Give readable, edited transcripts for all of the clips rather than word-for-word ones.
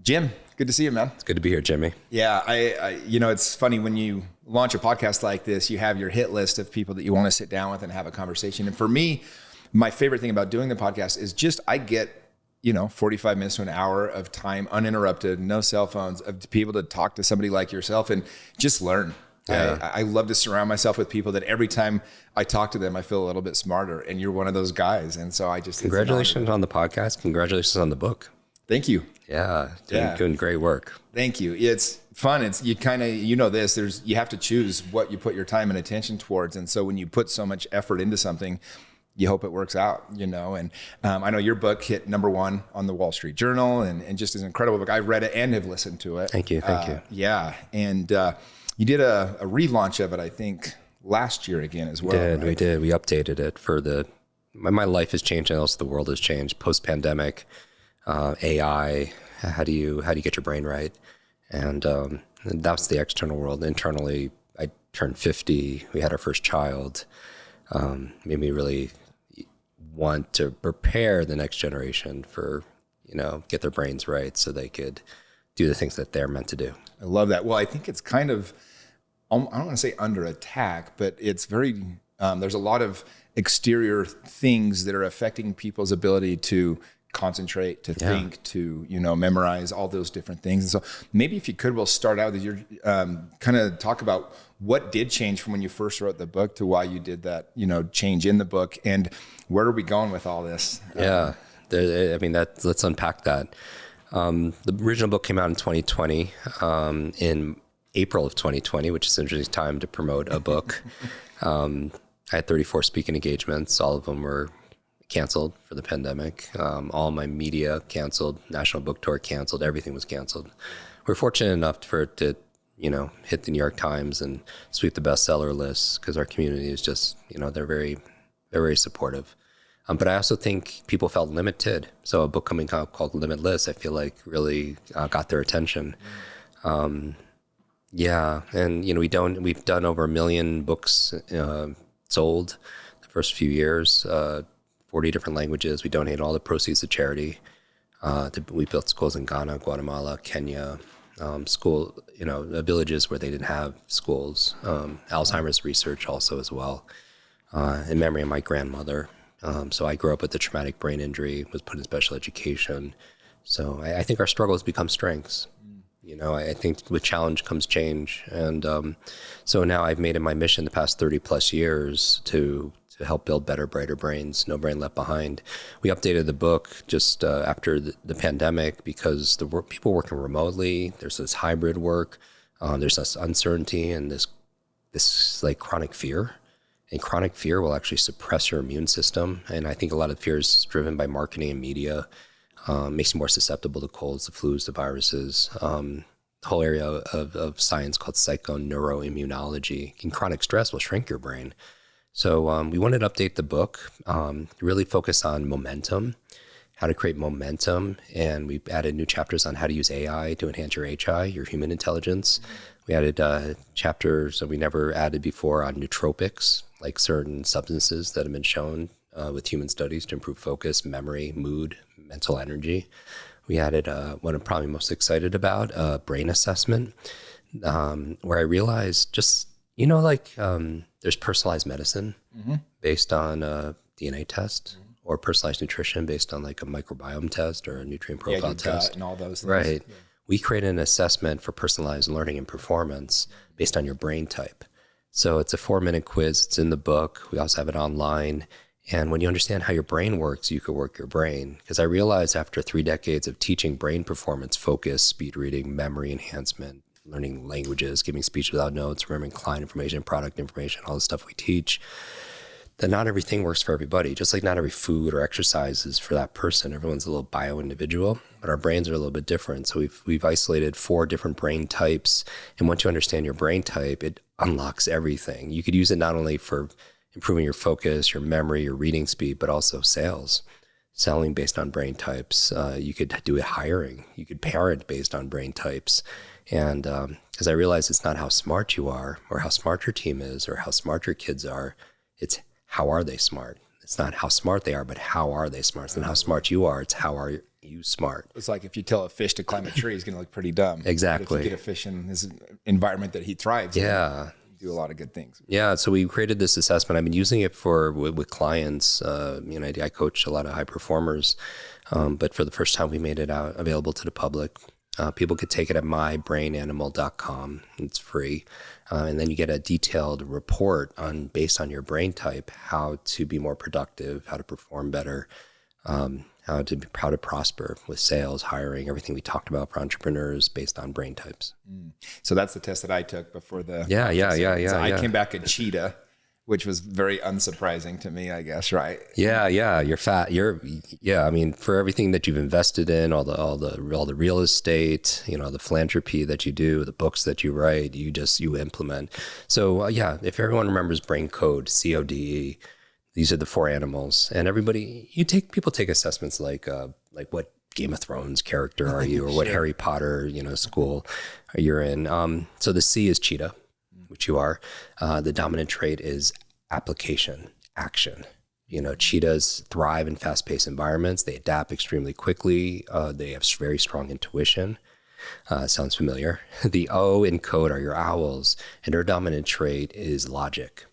Jim, good to see you, man. It's good to be here, Jimmy. Yeah, it's funny when you launch a podcast like this, you have your hit list of people that you want to sit down with and have a conversation. And for me, my favorite thing about doing the podcast is just I get 45 minutes to an hour of time uninterrupted, no cell phones, to be able to talk to somebody like yourself and just learn. Yeah. I love to surround myself with people that every time I talk to them, I feel a little bit smarter. And you're one of those guys. And so Congratulations on the podcast. Congratulations on the book. Thank you. Yeah. Doing great work. Thank you. It's fun. It's you kind of, you have to choose what you put your time and attention towards. And so when you put so much effort into something, you hope it works out, and I know your book hit #1 on the Wall Street Journal and just is an incredible book. I've read it and have listened to it. Thank you. Yeah. And you did a relaunch of it, I think, last year again as well. We did. We updated it for my life has changed and also the world has changed post-pandemic, AI, how do you get your brain right? And that's the external world. Internally, I turned 50. We had our first child. Made me really want to prepare the next generation for, get their brains right so they could do the things that they're meant to do. I love that. Well, I think it's kind of, I don't want to say under attack, but it's very, there's a lot of exterior things that are affecting people's ability to concentrate, to think, to, memorize all those different things. And so maybe if you could, we'll start out with your, kind of talk about what did change from when you first wrote the book to why you did that, change in the book, and where are we going with all this? Let's unpack that. The original book came out in 2020, in April of 2020, which is an interesting time to promote a book. I had 34 speaking engagements. All of them were canceled for the pandemic. All my media canceled, National Book Tour canceled, everything was canceled. We're fortunate enough for it to, hit the New York Times and sweep the bestseller lists because our community is just, they're very, very supportive. But I also think people felt limited. So a book coming out called Limitless, I feel like really got their attention. And we've done over 1 million books sold the first few years, 40 different languages. We donate all the proceeds to charity. We built schools in Ghana, Guatemala, Kenya, villages where they didn't have schools. Alzheimer's research also as well, in memory of my grandmother. So I grew up with a traumatic brain injury, was put in special education. So I think our struggles become strengths. I think with challenge comes change. And so now I've made it my mission the past 30 plus years to help build better, brighter brains, no brain left behind. We updated the book just after the pandemic because people working remotely, there's this hybrid work, there's this uncertainty and this like chronic fear. And chronic fear will actually suppress your immune system. And I think a lot of fear is driven by marketing and media, makes you more susceptible to colds, the flus, the viruses. The whole area of science called psychoneuroimmunology. And chronic stress will shrink your brain. So we wanted to update the book, really focus on momentum, how to create momentum. And we added new chapters on how to use AI to enhance your HI, your human intelligence. We added chapters that we never added before on nootropics, like certain substances that have been shown with human studies to improve focus, memory, mood, mental energy. We added what I'm probably most excited about, brain assessment, where I realized just, there's personalized medicine based on a DNA test or personalized nutrition based on like a microbiome test or a nutrient profile test. And all those things. Right. Yeah. We created an assessment for personalized learning and performance based on your brain type. So it's a 4-minute quiz. It's in the book. We also have it online. And when you understand how your brain works, you can work your brain. Because I realized after 3 decades of teaching brain performance, focus, speed reading, memory enhancement, learning languages, giving speech without notes, remembering client information, product information, all the stuff we teach, that not everything works for everybody. Just like not every food or exercise is for that person. Everyone's a little bio-individual, but our brains are a little bit different. So we've isolated 4 different brain types. And once you understand your brain type, it unlocks everything. You could use it not only for improving your focus, your memory, your reading speed, but also selling based on brain types. You could do it hiring. You could parent based on brain types. And as I realized, it's not how smart you are or how smart your team is or how smart your kids are. It's how are they smart? It's not how smart they are, but how are they smart? It's not how smart you are. It's how you smart. It's like if you tell a fish to climb a tree, he's going to look pretty dumb. Exactly. But if you get a fish in this environment that he thrives in, do a lot of good things. Yeah. So we created this assessment. I've been using it with clients. I coach a lot of high performers, but for the first time, we made it available to the public. People could take it at mybrainanimal.com. It's free. And then you get a detailed report based on your brain type, how to be more productive, how to perform better, how to prosper with sales, hiring, everything we talked about for entrepreneurs based on brain types. So that's the test that I took before the. Yeah. I came back a cheetah, which was very unsurprising to me, I guess, right? Yeah. You're fat. I mean, for everything that you've invested in, all the real estate, the philanthropy that you do, the books that you write, you implement. So if everyone remembers brain code, C.O.D.E, these are the 4 animals, and people take assessments like what Game of Thrones character are you, or what Harry Potter, school you're in. So the C is cheetah, which you are. The dominant trait is application, action. Cheetahs thrive in fast-paced environments. They adapt extremely quickly. They have very strong intuition. Sounds familiar. The O in code are your owls, and their dominant trait is logic.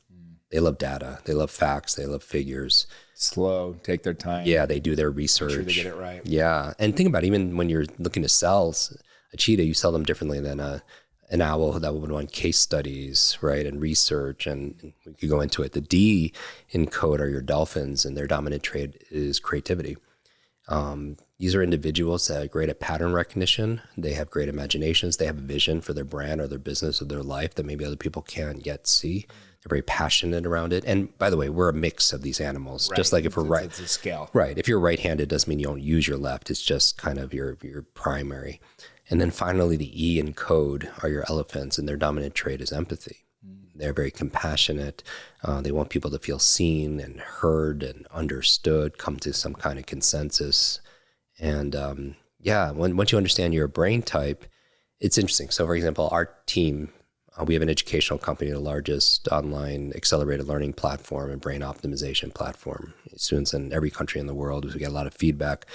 They love data. They love facts. They love figures. Slow, take their time. Yeah, they do their research. Make sure they get it right. Yeah, and think about it, even when you're looking to sell a cheetah, you sell them differently than an owl that would want case studies, right, and research, and we could go into it. The D in code are your dolphins, and their dominant trait is creativity. These are individuals that are great at pattern recognition. They have great imaginations. They have a vision for their brand or their business or their life that maybe other people can't yet see. They're very passionate around it. And by the way, we're a mix of these animals. Right. Just like if we're right, it's a scale. Right. If you're right-handed, doesn't mean you don't use your left. It's just kind of your primary. And then finally, the E in code are your elephants, and their dominant trait is empathy. They're very compassionate. They want people to feel seen and heard and understood, come to some kind of consensus. And once you understand your brain type, it's interesting. So for example, our team, we have an educational company, the largest online accelerated learning platform and brain optimization platform. Students in every country in the world, we get a lot of feedback.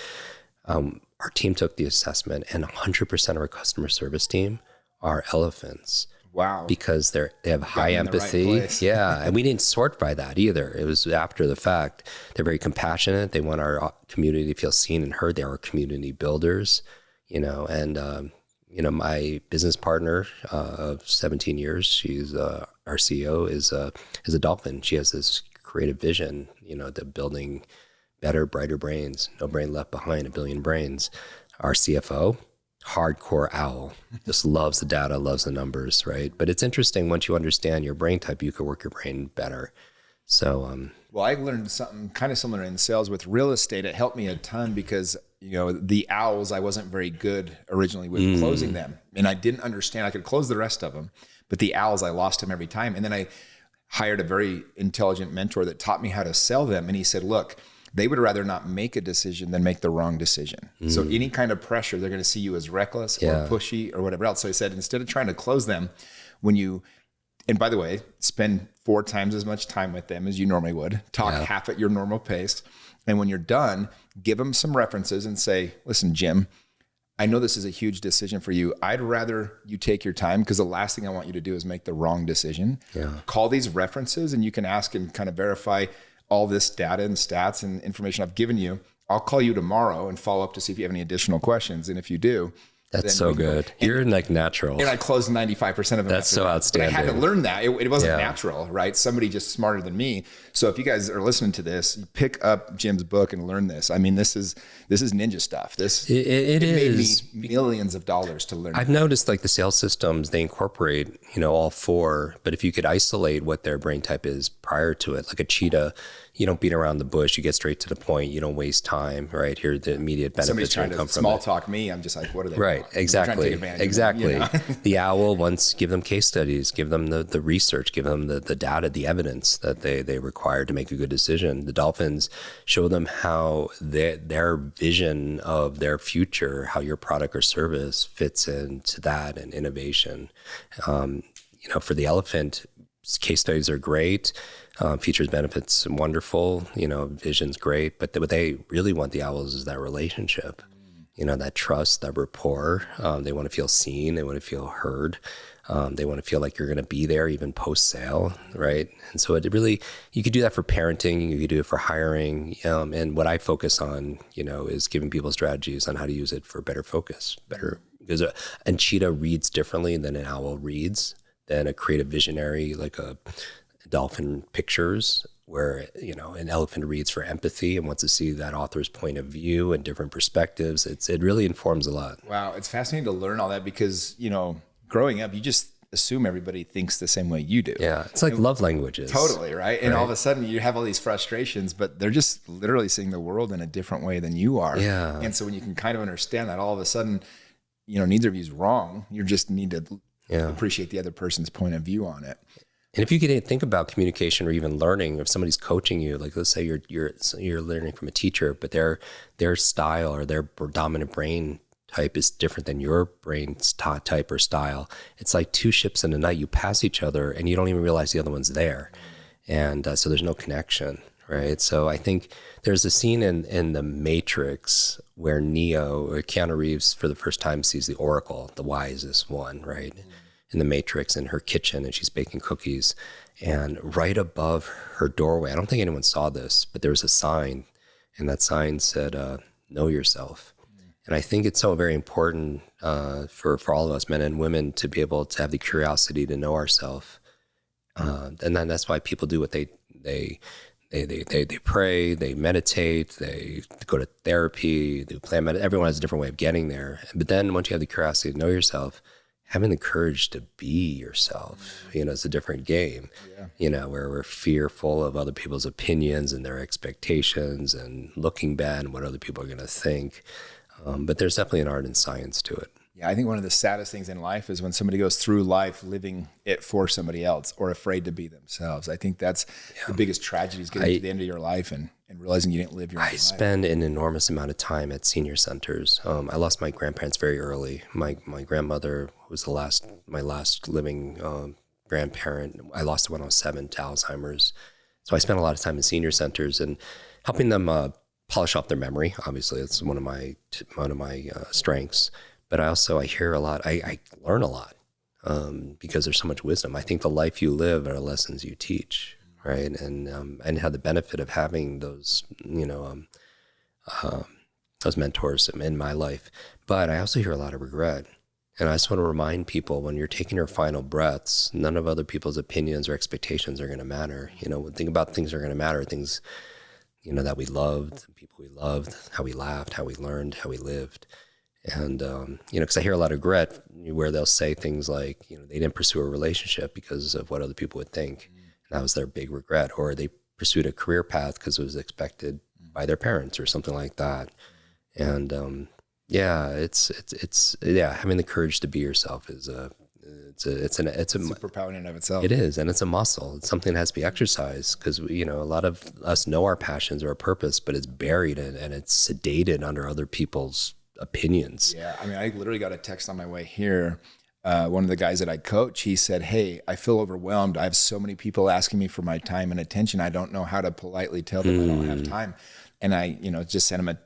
Our team took the assessment, and 100% of our customer service team are elephants. Wow. Because they have high empathy. Right, yeah. And we didn't sort by that either. It was after the fact. They're very compassionate. They want our community to feel seen and heard. They are community builders, my business partner of 17 years, she's our CEO, is a dolphin. She has this creative vision, to building better, brighter brains, no brain left behind, 1 billion brains. Our CFO, hardcore owl, just loves the data, loves the numbers, right? But it's interesting, once you understand your brain type, you can work your brain better. So, well, I learned something kind of similar in sales with real estate. It helped me a ton because, the owls, I wasn't very good originally with closing them, and I didn't understand. I could close the rest of them, but the owls, I lost them every time. And then I hired a very intelligent mentor that taught me how to sell them. And he said, look, they would rather not make a decision than make the wrong decision. So any kind of pressure, they're going to see you as reckless or pushy or whatever else. So he said, instead of trying to close them, and by the way, spend 4 times as much time with them as you normally would, talk half at your normal pace. And when you're done, give them some references and say, listen, Jim, I know this is a huge decision for you. I'd rather you take your time, because the last thing I want you to do is make the wrong decision. Yeah. Call these references, and you can ask and kind of verify all this data and stats and information I've given you. I'll call you tomorrow and follow up to see if you have any additional questions. And if you do, that's so good. You're like natural. And I closed 95% of them. That's so outstanding. But I had to learn that. It wasn't natural, right? Somebody just smarter than me. So if you guys are listening to this, you pick up Jim's book and learn this. I mean, this is ninja stuff. It is. Made me millions of dollars to learn. I've noticed like the sales systems, they incorporate, all 4, but if you could isolate what their brain type is prior to it, like a cheetah, you don't beat around the bush. You get straight to the point. You don't waste time, right? Here, the immediate benefits trying to come from small talk me. I'm just like, what are they? Right, want? exactly, exactly. The owl, once give them case studies, give them the research, give them the data, the evidence that they require to make a good decision. The dolphins, show them how their vision of their future, how your product or service fits into that, and innovation. For the elephant, case studies are great. Features, benefits, wonderful, vision's great, but what they really want, the owls, is that relationship. that trust, that rapport. They want to feel seen. They want to feel heard. They want to feel like you're going to be there even post sale, right? And so it really, you could do that for parenting, you could do it for hiring. And what I focus on, is giving people strategies on how to use it for better focus, because a cheetah reads differently than an owl reads, than a creative visionary like a dolphin pictures, where an elephant reads for empathy and wants to see that author's point of view and different perspectives. It really informs a lot. Wow, it's fascinating to learn all that because growing up, you just assume everybody thinks the same way you do. Yeah, it's like love languages. Totally, right? And all of a sudden you have all these frustrations, but they're just literally seeing the world in a different way than you are. Yeah. And so when you can kind of understand that, all of a sudden, neither of you is wrong. You just need to appreciate the other person's point of view on it. And if you could think about communication or even learning, if somebody's coaching you, like let's say you're learning from a teacher, but their style or their dominant brain type is different than your brain's type or style. It's like two ships in the night. You pass each other and you don't even realize the other one's there. And so there's no connection, right? So I think there's a scene in The Matrix where Neo, or Keanu Reeves, for the first time sees the Oracle, the wisest one, right? In the Matrix, in her kitchen, and she's baking cookies. And right above her doorway, I don't think anyone saw this, but there was a sign, and that sign said, know yourself. And I think it's so very important for all of us, men and women, to be able to have the curiosity to know ourselves. And then that's why people do what they pray, they meditate, they go to therapy, they plan meditation. Everyone has a different way of getting there. But then once you have the curiosity to know yourself, having the courage to be yourself, it's a different game, where we're fearful of other people's opinions and their expectations and looking bad and what other people are going to think. But there's definitely an art and science to it. Yeah, I think one of the saddest things in life is when somebody goes through life living it for somebody else or afraid to be themselves. I think that's the biggest tragedy, is getting to the end of your life and realizing you didn't live your own life. I spend an enormous amount of time at senior centers. I lost my grandparents very early. My grandmother was my last living grandparent. I lost her when I was 7 to Alzheimer's. So I spent a lot of time in senior centers and helping them polish off their memory. Obviously, it's one of my strengths. But I hear a lot. I learn a lot because there's so much wisdom. I think the life you live are lessons you teach, right? And have the benefit of having those mentors in my life. But I also hear a lot of regret. And I just want to remind people, when you're taking your final breaths, none of other people's opinions or expectations are going to matter. Think about things that are going to matter, things that we loved, people we loved, how we laughed, how we learned, how we lived. And, because I hear a lot of regret where they'll say things like, they didn't pursue a relationship because of what other people would think. And that was their big regret. Or they pursued a career path because it was expected by their parents or something like that. And, it's having the courage to be yourself is it's a superpower in and of itself. It is. And it's a muscle. It's something that has to be exercised because, a lot of us know our passions or our purpose, but it's buried and it's sedated under other people's opinions. Yeah. I mean, I literally got a text on my way here. One of the guys that I coach, he said, "Hey, I feel overwhelmed. I have so many people asking me for my time and attention. I don't know how to politely tell them I don't have time." And I, just sent him a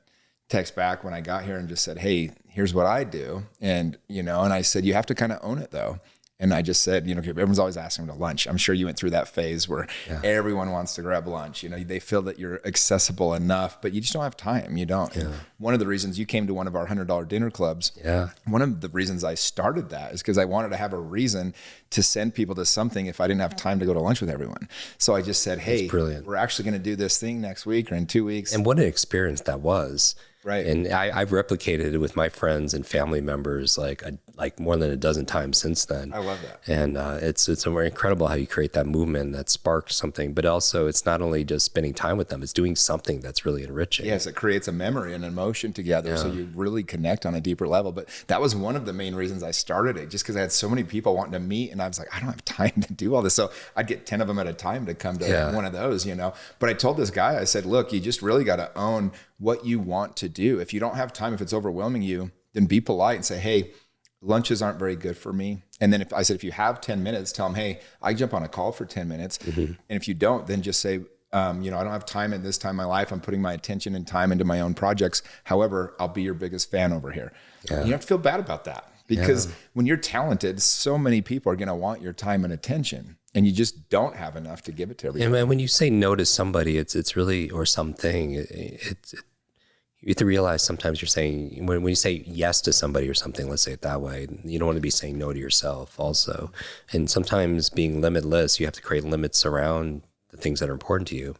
text back when I got here and just said, "Hey, here's what I do." And, and I said, you have to kind of own it though. And I just said, everyone's always asking them to lunch. I'm sure you went through that phase where everyone wants to grab lunch. They feel that you're accessible enough, but you just don't have time. You don't. Yeah. One of the reasons you came to one of our $100 dinner clubs, one of the reasons I started that is because I wanted to have a reason to send people to something if I didn't have time to go to lunch with everyone. So I just said, hey, we're actually going to do this thing next week or in 2 weeks. And what an experience that was. Right. And I've replicated it with my friends and family members like more than a dozen times since then. I love that. And it's incredible how you create that movement that sparks something, but also it's not only just spending time with them, it's doing something that's really enriching. Yes, it creates a memory and emotion together. So you really connect on a deeper level. But that was one of the main reasons I started it, just because I had so many people wanting to meet and I was like, I don't have time to do all this. So I'd get 10 of them at a time to come to one of those, But I told this guy, I said, look, you just really got to own what you want to do. If you don't have time, if it's overwhelming you, then be polite and say, hey, lunches aren't very good for me. And then if you have 10 minutes, tell them, hey, I jump on a call for 10 minutes. Mm-hmm. And if you don't, then just say, You know, I don't have time at this time in my life. I'm putting my attention and time into my own projects. However, I'll be your biggest fan over here. Yeah. You have to feel bad about that, because when you're talented, so many people are going to want your time and attention, and you just don't have enough to give it to everybody. And when you say no to somebody, it's really, or something, you have to realize sometimes you're saying, when you say yes to somebody or something, let's say it that way, you don't want to be saying no to yourself also. And sometimes being limitless, you have to create limits around the things that are important to you,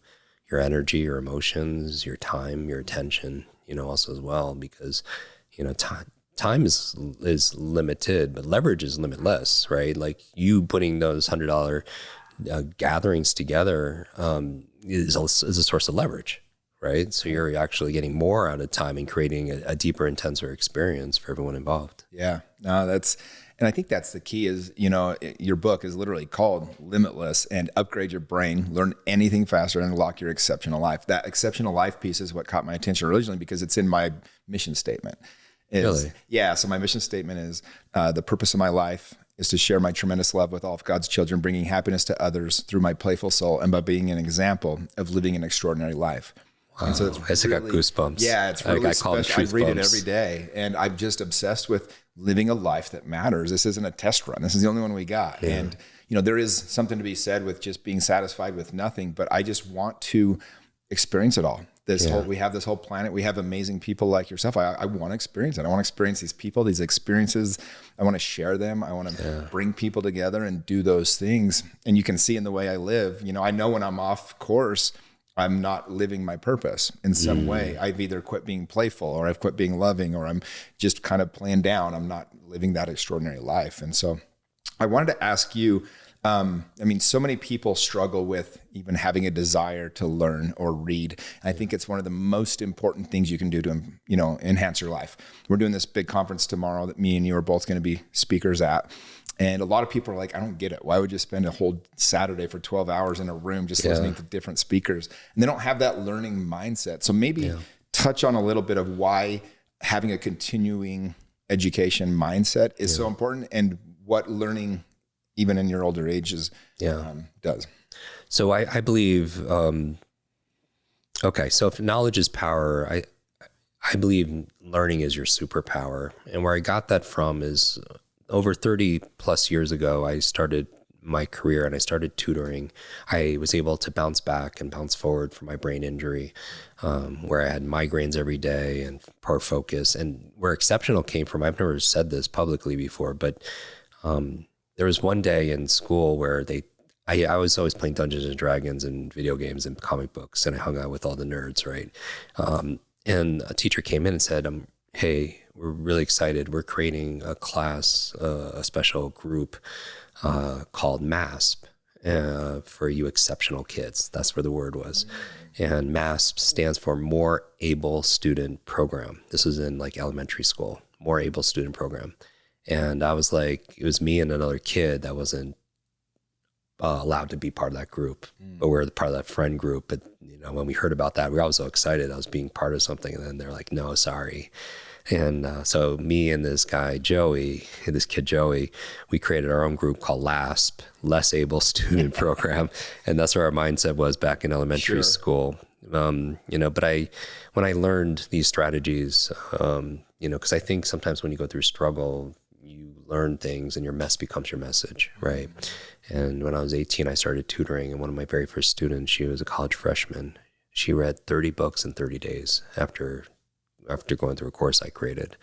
your energy, your emotions, your time, your attention, you know, also as well, because, you know, time is limited, but leverage is limitless, right? Like you putting those $100 gatherings together is a source of leverage. Right. So you're actually getting more out of time and creating a deeper, intenser experience for everyone involved. Yeah, no, and I think that's the key is, you know, your book is literally called Limitless, and upgrade your brain, learn anything faster, and unlock your exceptional life. That exceptional life piece is what caught my attention originally, because it's in my mission statement. Really? Yeah. So my mission statement is the purpose of my life is to share my tremendous love with all of God's children, bringing happiness to others through my playful soul and by being an example of living an extraordinary life. And so it's I got goosebumps. Yeah, it's really special. I read it every day, and I'm just obsessed with living a life that matters. This isn't a test run. This is the only one we got. Yeah. And, you know, there is something to be said with just being satisfied with nothing, but I just want to experience it all. We have this whole planet. We have amazing people like yourself. I want to experience it. I want to experience these people, these experiences. I want to share them. I want to bring people together and do those things. And you can see in the way I live, you know, I know when I'm off course, I'm not living my purpose in some way. I've either quit being playful, or I've quit being loving, or I'm just kind of playing down. I'm not living that extraordinary life. And so I wanted to ask you, I mean, so many people struggle with even having a desire to learn or read. And I think it's one of the most important things you can do to, you know, enhance your life. We're doing this big conference tomorrow that me and you are both going to be speakers at. And a lot of people are like, I don't get it. Why would you spend a whole Saturday for 12 hours in a room just listening to different speakers? And they don't have that learning mindset. So maybe touch on a little bit of why having a continuing education mindset is so important, and what learning, even in your older ages, does. So I believe, so if knowledge is power, I believe learning is your superpower. And where I got that from is, over 30 plus years ago, I started my career and I started tutoring. I was able to bounce back and bounce forward from my brain injury, where I had migraines every day and poor focus. And where exceptional came from, I've never said this publicly before, but there was one day in school where I was always playing Dungeons and Dragons and video games and comic books, and I hung out with all the nerds, right? And a teacher came in and said, hey, we're really excited. We're creating a class, a special group called MASP for you exceptional kids. That's where the word was. And MASP stands for More Able Student Program. This was in like elementary school, More Able Student Program. And I was like, it was me and another kid that wasn't allowed to be part of that group, but we're part of that friend group. But you know, when we heard about that, we were all so excited I was being part of something. And then they're like, no, sorry. And so me and this guy, Joey, this kid, Joey, we created our own group called LASP, Less Able Student Program. And that's where our mindset was back in elementary school. You know, but when I learned these strategies, you know, because I think sometimes when you go through struggle, you learn things and your mess becomes your message, right? And when I was 18, I started tutoring, and one of my very first students, she was a college freshman. She read 30 books in 30 days after going through a course I created,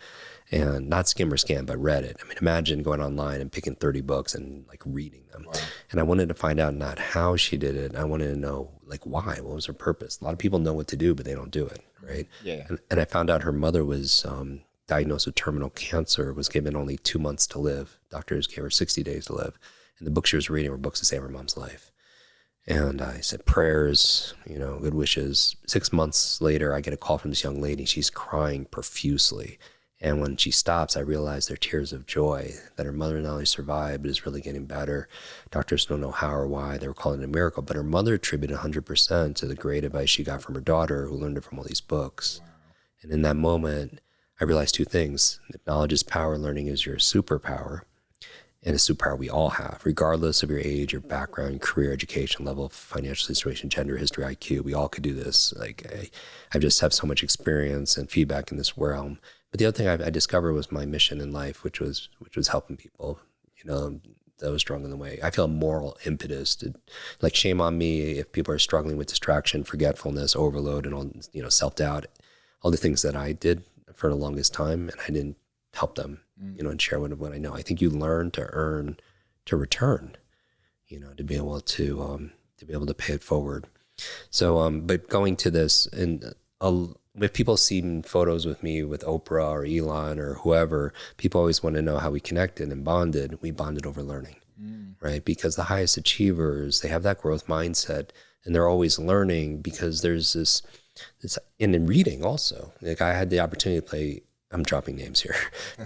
and not skim or scan, but read it. I mean, imagine going online and picking 30 books and like reading them. Wow. And I wanted to find out not how she did it. I wanted to know like why, what was her purpose? A lot of people know what to do, but they don't do it. Right. Yeah. And I found out her mother was diagnosed with terminal cancer, was given only 2 months to live. Doctors gave her 60 days to live. And the books she was reading were books to save her mom's life. And I said prayers, you know, good wishes. 6 months later, I get a call from this young lady. She's crying profusely. And when she stops, I realize they're tears of joy that her mother not only survived, but is really getting better. Doctors don't know how or why. They were calling it a miracle. But her mother attributed 100% to the great advice she got from her daughter, who learned it from all these books. Wow. And in that moment, I realized two things. If knowledge is power, learning is your superpower. and a superpower we all have, regardless of your age, your background, career, education level, financial situation, gender, history, IQ. We all could do this. Like I just have so much experience and feedback in this realm. But the other thing I discovered was my mission in life, which was helping people. You know, that was strong in the way. I feel a moral impetus to, like, shame on me if people are struggling with distraction, forgetfulness, overload, and all, you know, self-doubt, all the things that I did for the longest time, and I didn't help them, you know, and share what I know. I think you learn to earn to return, you know, to be able to pay it forward. So, but going to this, and if people see photos with me with Oprah or Elon or whoever, people always want to know how we connected and bonded. We bonded over learning, right? Because the highest achievers, they have that growth mindset, and they're always learning, because there's this and in reading also. Like, I had the opportunity to play, I'm dropping names here,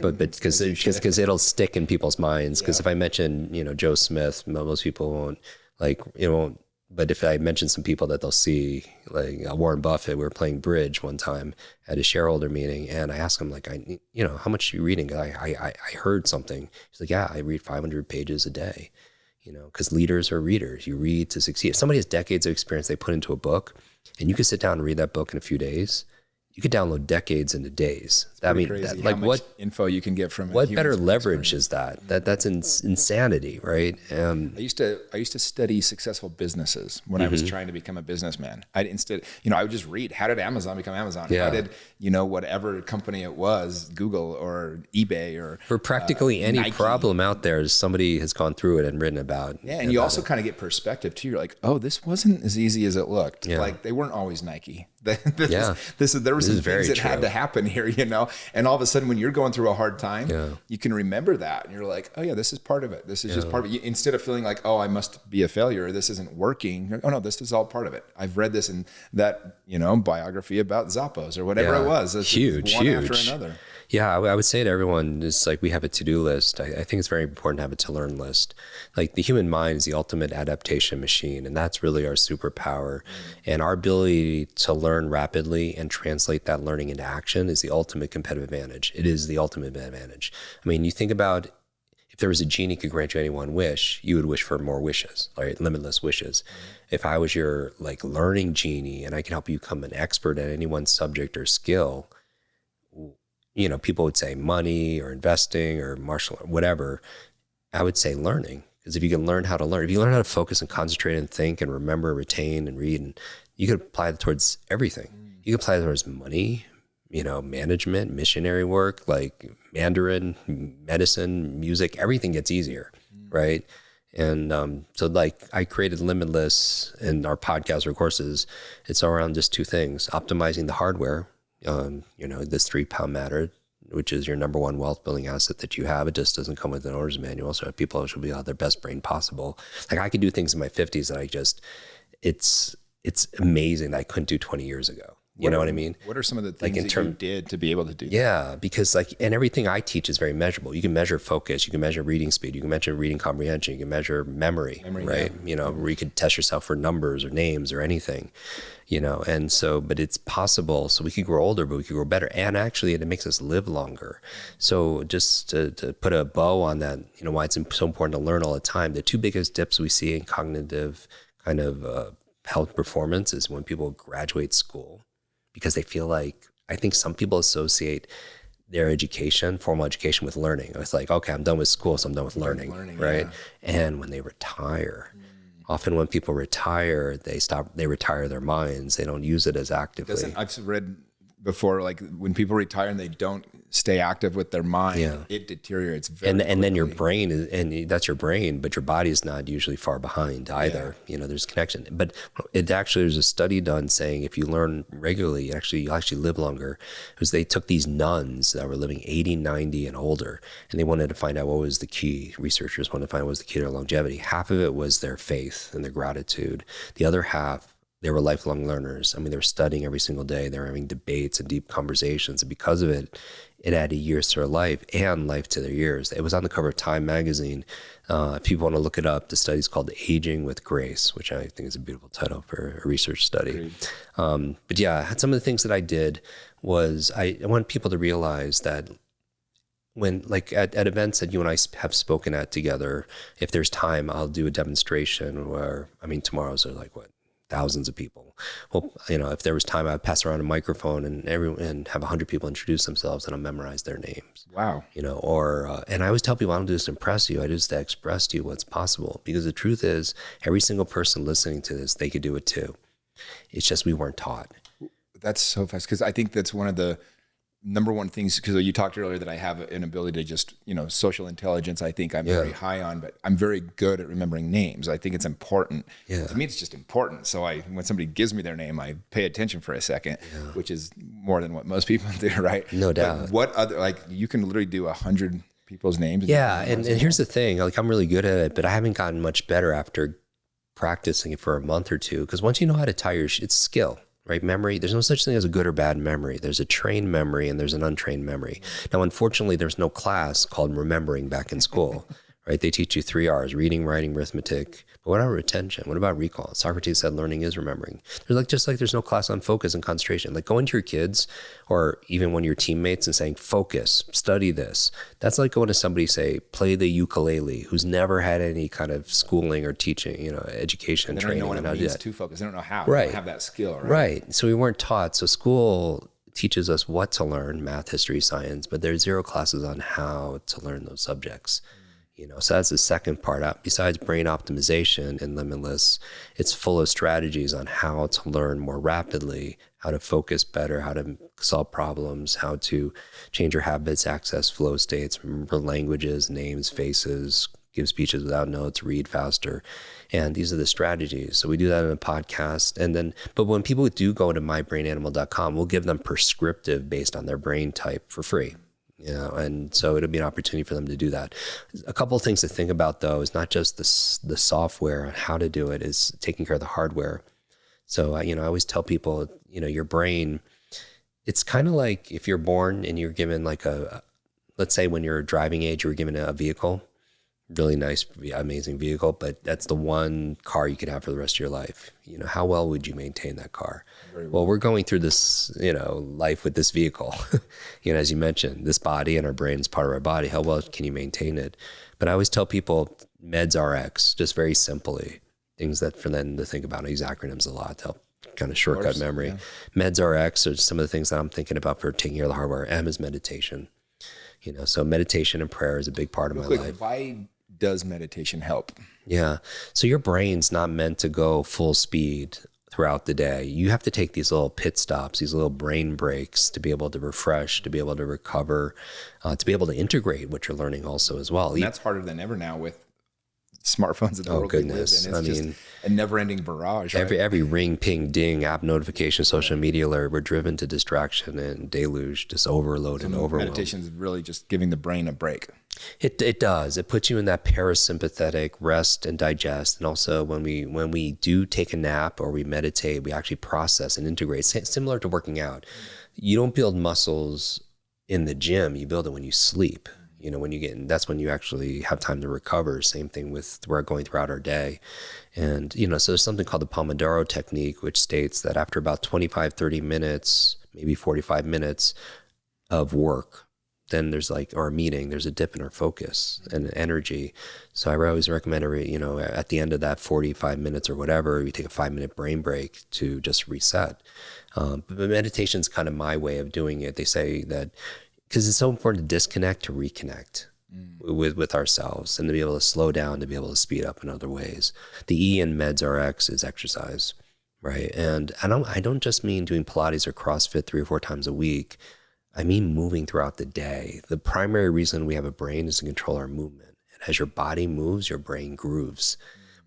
but because it'll stick in people's minds. Because if I mention, you know, Joe Smith, most people won't, like, it won't. But if I mention some people that they'll see, like Warren Buffett, we were playing bridge one time at a shareholder meeting, and I asked him, like, you know, how much are you reading? I heard something. He's like, yeah, I read 500 pages a day, you know, because leaders are readers. You read to succeed. If somebody has decades of experience they put into a book, and you could sit down and read that book in a few days, you could download decades into days. I mean, like, what info you can get from what better leverage is that? That's insanity, right? I used to study successful businesses when I was trying to become a businessman. I would just read, how did Amazon become Amazon? Yeah. How did, you know, whatever company it was, Google or eBay or for practically any Nike. Problem out there, somebody has gone through it and written about. Yeah, and you also kind of get perspective too. You're like, oh, this wasn't as easy as it looked. Yeah. Like, they weren't always Nike. There were some things that had to happen here, you know. And all of a sudden, when you're going through a hard time, you can remember that, and you're like, oh yeah, this is part of it. This is just part of it. Instead of feeling like, oh, I must be a failure, this isn't working. You're like, oh no, this is all part of it. I've read this in that, you know, biography about Zappos or whatever it was. It's huge after another. Yeah, I would say to everyone, it's like, we have a to-do list. I think it's very important to have a to-learn list. Like, the human mind is the ultimate adaptation machine, and that's really our superpower. And our ability to learn rapidly and translate that learning into action is the ultimate competitive advantage. It is the ultimate advantage. I mean, you think about, if there was a genie could grant you any one wish, you would wish for more wishes, right? Limitless wishes. If I was your, like, learning genie and I could help you become an expert at any one subject or skill, you know, people would say money or investing or martial art, whatever. I would say learning, because if you can learn how to learn, if you learn how to focus and concentrate and think and remember, retain and read, and you could apply it towards everything. You could apply it towards money, you know, management, missionary work, like Mandarin, medicine, music, everything gets easier, right? And so, like, I created Limitless in our podcast or courses. It's around just two things: optimizing the hardware. You know, this 3-pound matter, which is your number one wealth building asset that you have. It just doesn't come with an owner's manual. So people should be out their best brain possible. Like, I could do things in my 50s that it's amazing that I couldn't do 20 years ago. You know what I mean? What are some of the things that you did to be able to do that? Yeah, because, like, and everything I teach is very measurable. You can measure focus, you can measure reading speed, you can measure reading comprehension, you can measure memory, right? Yeah. You know, where you could test yourself for numbers or names or anything, you know. And so, but it's possible. So we could grow older, but we could grow better. And actually, it makes us live longer. So just to put a bow on that, you know, why it's so important to learn all the time. The two biggest dips we see in cognitive kind of health performance is when people graduate school, because they feel like, I think some people associate their education, formal education, with learning. It's like, okay, I'm done with school, so I'm done with learning, right? Yeah. And when they retire, often when people retire, they retire their minds. They don't use it as actively. I've read before, like, when people retire and they don't stay active with their mind, it deteriorates very quickly. And then your brain and that's your brain, but your body is not usually far behind either. You know, there's a connection. But there's a study done saying if you learn regularly, you'll actually live longer. Because they took these nuns that were living 80, 90 and older, and they wanted to find out what was the key. Researchers wanted to find out what was the key to their longevity. Half of it was their faith and their gratitude. The other half, they were lifelong learners. I mean, they were studying every single day. They were having debates and deep conversations. And because of it, it added years to their life and life to their years. It was on the cover of Time magazine. If people want to look it up, the study's called Aging with Grace, which I think is a beautiful title for a research study. But yeah, some of the things that I did was I want people to realize that when like at events that you and I have spoken at together, if there's time, I'll do a demonstration where, I mean, tomorrow's are like what, thousands of people. Well, you know, if there was time, I'd pass around a microphone and have 100 people introduce themselves and I'll memorize their names. Wow. You know, or, and I always tell people, I don't do this to impress you. I do this to express to you what's possible. Because the truth is, every single person listening to this, they could do it too. It's just we weren't taught. That's so fast. Because I think that's one of the number one things, because you talked earlier that I have an ability to just, you know, social intelligence, I think I'm very high on, but I'm very good at remembering names. I think it's important. To me, it's just important. So when somebody gives me their name, I pay attention for a second, which is more than what most people do, right? No doubt. But what other, like you can literally do 100 people's names. And here's the thing, like I'm really good at it, but I haven't gotten much better after practicing it for a month or two. Because once you know how to tie it's skill. Right? Memory, there's no such thing as a good or bad memory. There's a trained memory and there's an untrained memory. Now, unfortunately, there's no class called remembering back in school, right? They teach you 3 R's, reading, writing, arithmetic. But what about retention? What about recall? Socrates said learning is remembering. Just like there's no class on focus and concentration. Like going to your kids or even one of your teammates and saying, focus, study this. That's like going to somebody, say, play the ukulele, who's never had any kind of schooling or teaching, you know, education, they training. They don't know what it means to focus. They don't know how. Right. They don't have that skill, right? Right. So we weren't taught. So school teaches us what to learn, math, history, science, but there's 0 classes on how to learn those subjects. You know, so that's the second part. Besides brain optimization in Limitless, it's full of strategies on how to learn more rapidly, how to focus better, how to solve problems, how to change your habits, access flow states, remember languages, names, faces, give speeches without notes, read faster. And these are the strategies. So we do that in a podcast. And then, but when people do go to mybrainanimal.com, we'll give them prescriptive based on their brain type for free. You know, and so it'll be an opportunity for them to do that. A couple of things to think about, though, is not just the software and how to do it, is taking care of the hardware. So, you know, I always tell people, you know, your brain, it's kind of like if you're born and you're given like let's say when you're driving age, you were given a vehicle, really nice, amazing vehicle, but that's the one car you could have for the rest of your life. You know, how well would you maintain that car? Well, we're going through this, you know, life with this vehicle. You know, as you mentioned, this body and our brain is part of our body. How well can you maintain it? But I always tell people meds RX, just very simply, things that for them to think about. I use acronyms a lot to help kind of shortcut memory. Yeah. Meds RX are some of the things that I'm thinking about for taking care of the hardware. M is meditation. You know, so meditation and prayer is a big part of my life. Why does meditation help? Yeah. So your brain's not meant to go full speed throughout the day. You have to take these little pit stops, these little brain breaks to be able to refresh, to be able to recover, to be able to integrate what you're learning also as well. And that's harder than ever now with smartphones in the world. Goodness. We live in. It's just a never-ending barrage. Right? Every ring, ping, ding, app notification, social media alert, we're driven to distraction and deluge, just overload and overwhelm. Meditation is really just giving the brain a break. It does. It puts you in that parasympathetic rest and digest. And also when we do take a nap or we meditate, we actually process and integrate. Similar to working out. You don't build muscles in the gym. You build it when you sleep. You know, that's when you actually have time to recover. Same thing with we're going throughout our day. And, you know, so there's something called the Pomodoro technique, which states that after about 25, 30 minutes, maybe 45 minutes of work, then there's or a meeting, there's a dip in our focus and energy. So I always recommend, you know, at the end of that 45 minutes or whatever, you take a 5-minute brain break to just reset. But meditation's kind of my way of doing it. They say that because it's so important to disconnect to reconnect with ourselves and to be able to slow down, to be able to speed up in other ways. The E in Meds RX is exercise, right? And I don't just mean doing Pilates or CrossFit 3 or 4 times a week. I mean moving throughout the day. The primary reason we have a brain is to control our movement. And as your body moves, your brain grooves.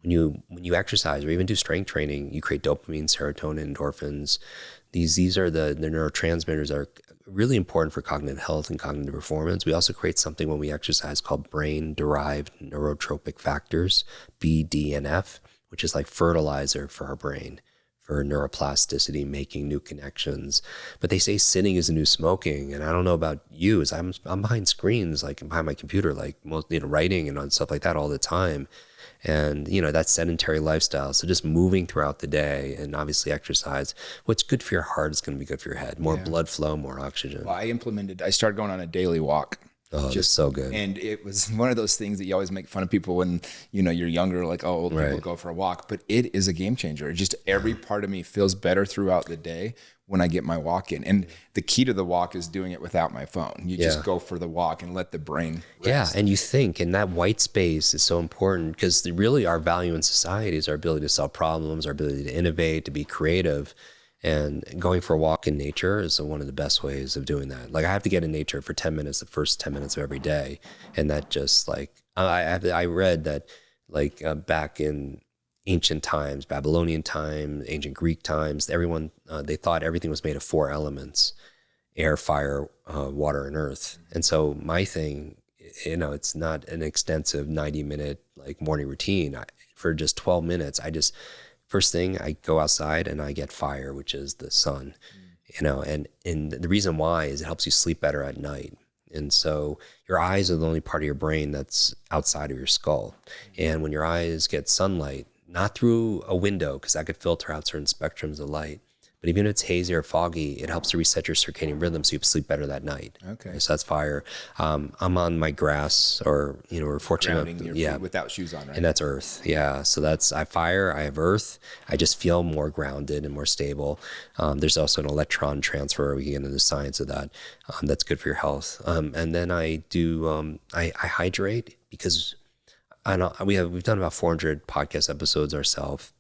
When you exercise or even do strength training, you create dopamine, serotonin, endorphins. These are the neurotransmitters that are really important for cognitive health and cognitive performance. We also create something when we exercise called brain-derived neurotropic factors, BDNF, which is like fertilizer for our brain, for neuroplasticity, making new connections. But they say sitting is the new smoking. And I don't know about you, as I'm behind screens, like behind my computer, like most, you know, writing and on stuff like that all the time. And, you know, that sedentary lifestyle. So just moving throughout the day and obviously exercise. What's good for your heart is going to be good for your head. More blood flow, more oxygen. Well, I started going on a daily walk. Oh, that's so good. And it was one of those things that you always make fun of people when, you're younger, like, oh, old people go for a walk, but it is a game changer. Just every part of me feels better throughout the day when I get my walk in. And the key to the walk is doing it without my phone. You just go for the walk and let the brain rest. Yeah. And you think, and that white space is so important because really our value in society is our ability to solve problems, our ability to innovate, to be creative. And going for a walk in nature is one of the best ways of doing that. Like I have to get in nature for 10 minutes, the first 10 minutes of every day. And that just like, I read that like back in ancient times, Babylonian times, ancient Greek times, everyone, they thought everything was made of 4 elements: air, fire, water, and earth. And so my thing, it's not an extensive 90-minute like morning routine. For just 12 minutes, first thing I go outside and I get fire, which is the sun, and the reason why is it helps you sleep better at night. And so your eyes are the only part of your brain that's outside of your skull. And when your eyes get sunlight, not through a window, because that could filter out certain spectrums of light, but even if it's hazy or foggy, it helps to reset your circadian rhythm so you sleep better that night. Okay. So that's fire. I'm on my grass, or, we're fortunate. Grounding your feet without shoes on, right? And that's earth. Yeah. So I have fire, I have earth. I just feel more grounded and more stable. There's also an electron transfer. We can get into the science of that. That's good for your health. And then I do, I hydrate because we've done about 400 podcast episodes ourselves,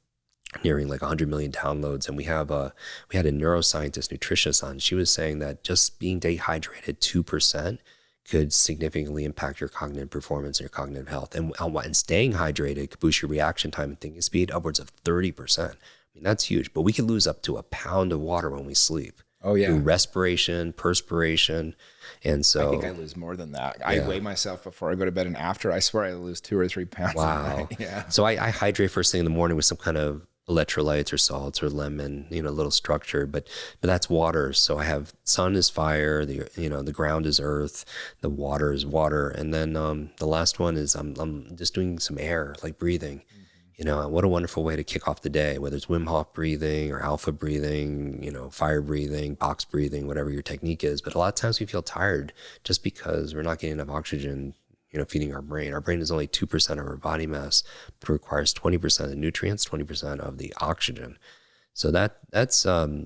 nearing like 100 million downloads. And we had a neuroscientist, nutritionist on. She was saying that just being dehydrated 2% could significantly impact your cognitive performance and your cognitive health. And staying hydrated could boost your reaction time and thinking speed upwards of 30%. I mean, that's huge, but we could lose up to a pound of water when we sleep. Oh yeah. Through respiration, perspiration. And so I think I lose more than that. I weigh myself before I go to bed, and after, I swear I lose 2 or 3 pounds. Wow. Yeah. So I hydrate first thing in the morning with some kind of electrolytes or salts or lemon, a little structure, but that's water. So I have sun is fire, the ground is earth, the water is water. And then the last one is I'm just doing some air, like breathing. What a wonderful way to kick off the day, whether it's Wim Hof breathing or alpha breathing, fire breathing, box breathing, whatever your technique is. But a lot of times we feel tired just because we're not getting enough oxygen, feeding our brain. Our brain is only 2% of our body mass, but it requires 20% of the nutrients, 20% of the oxygen. So that's, so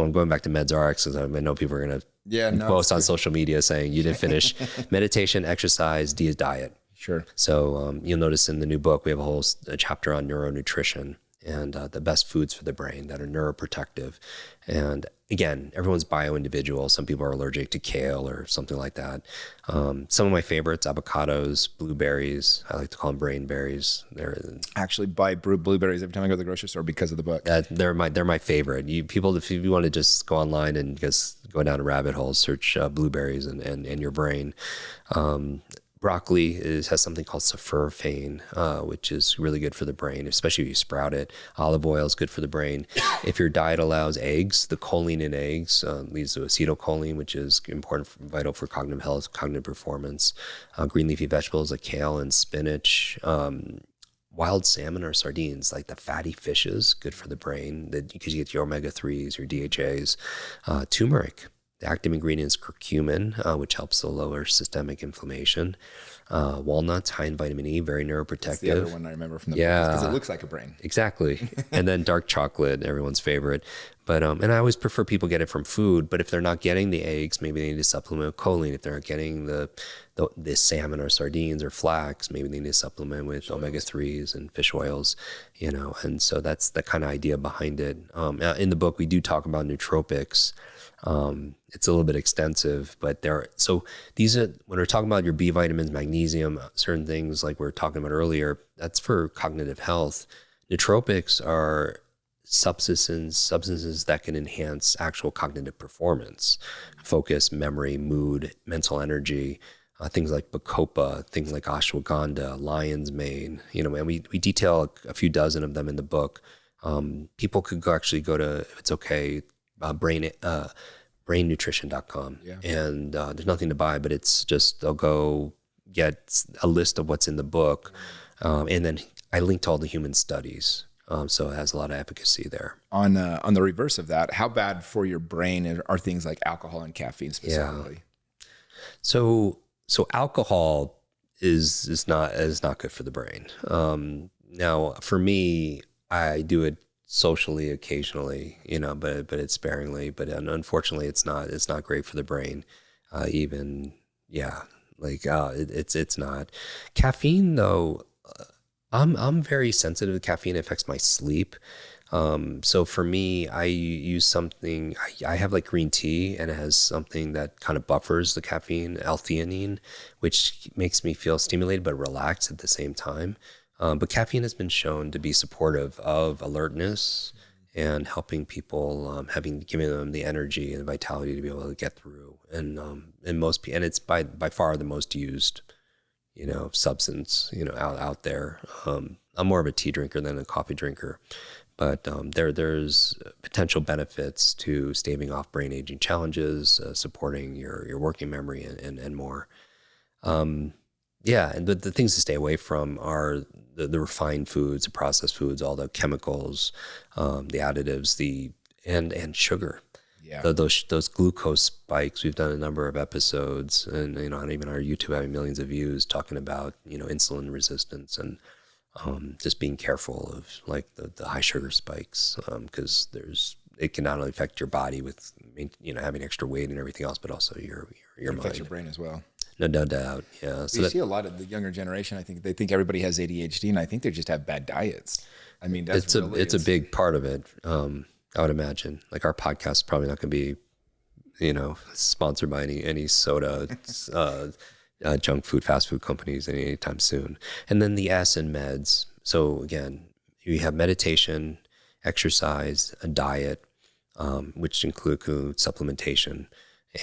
I'm going back to Meds RX because I know people are going to post on social media saying you didn't finish meditation, exercise, diet. Sure. So you'll notice in the new book, we have a chapter on neuronutrition and the best foods for the brain that are neuroprotective. And again, everyone's bio-individual. Some people are allergic to kale or something like that. Some of my favorites, avocados, blueberries. I like to call them brain berries. They're actually buy blueberries every time I go to the grocery store because of the book. They're my favorite. People, if you want to just go online and just go down a rabbit hole, search blueberries and your brain. Broccoli has something called sulforaphane, which is really good for the brain, especially if you sprout it. Olive oil is good for the brain. If your diet allows eggs, the choline in eggs leads to acetylcholine, which is important, vital for cognitive health, cognitive performance. Green leafy vegetables like kale and spinach. Wild salmon or sardines, like the fatty fishes, good for the brain because you get your omega-3s, your DHAs. Turmeric. The active ingredient is curcumin, which helps to lower systemic inflammation. Walnuts, high in vitamin E, very neuroprotective. That's the other one I remember from the book because it looks like a brain. Exactly. And then dark chocolate, everyone's favorite. But and I always prefer people get it from food. But if they're not getting the eggs, maybe they need to supplement with choline. If they're not getting the salmon or sardines or flax, maybe they need to supplement with omega-3s and fish oils. And so that's the kind of idea behind it. In the book, we do talk about nootropics. It's a little bit extensive, but these are, when we're talking about your B vitamins, magnesium, certain things like we were talking about earlier, that's for cognitive health. Nootropics are substances that can enhance actual cognitive performance, focus, memory, mood, mental energy, things like bacopa, things like ashwagandha, lion's mane, and we detail a few dozen of them in the book. People could actually go to, if it's okay, brainnutrition.com. Yeah. And there's nothing to buy, but it's just, they'll go get a list of what's in the book. And then I linked all the human studies. So it has a lot of efficacy there. On the reverse of that, how bad for your brain are things like alcohol and caffeine specifically? Yeah. So So alcohol is not good for the brain. Now for me, I do it socially occasionally, but it's sparingly. But unfortunately, it's not great for the brain. Even yeah, it's not. Caffeine though, I'm very sensitive to caffeine. It affects my sleep. So for me, I use something, I have like green tea, and it has something that kind of buffers the caffeine, L-theanine, which makes me feel stimulated but relaxed at the same time. But caffeine has been shown to be supportive of alertness and helping people, giving them the energy and vitality to be able to get through. And and it's by far the most used, substance, out there. I'm more of a tea drinker than a coffee drinker. But there's potential benefits to staving off brain aging challenges, supporting your working memory, and more. Yeah, and the things to stay away from are the refined foods, the processed foods, all the chemicals, the additives, and sugar. Yeah. Those glucose spikes. We've done a number of episodes, and and even our YouTube having millions of views talking about insulin resistance and just being careful of like the high sugar spikes, because it can not only affect your body with having extra weight and everything else, but also your mind. Affects your brain as well. No doubt. Yeah. So you see a lot of the younger generation. I think they think everybody has ADHD, and I think they just have bad diets. I mean, it's a big part of it. I would imagine. Like our podcast is probably not going to be, sponsored by any soda, junk food, fast food companies anytime soon. And then the S in meds. So again, you have meditation, exercise, a diet, which include supplementation,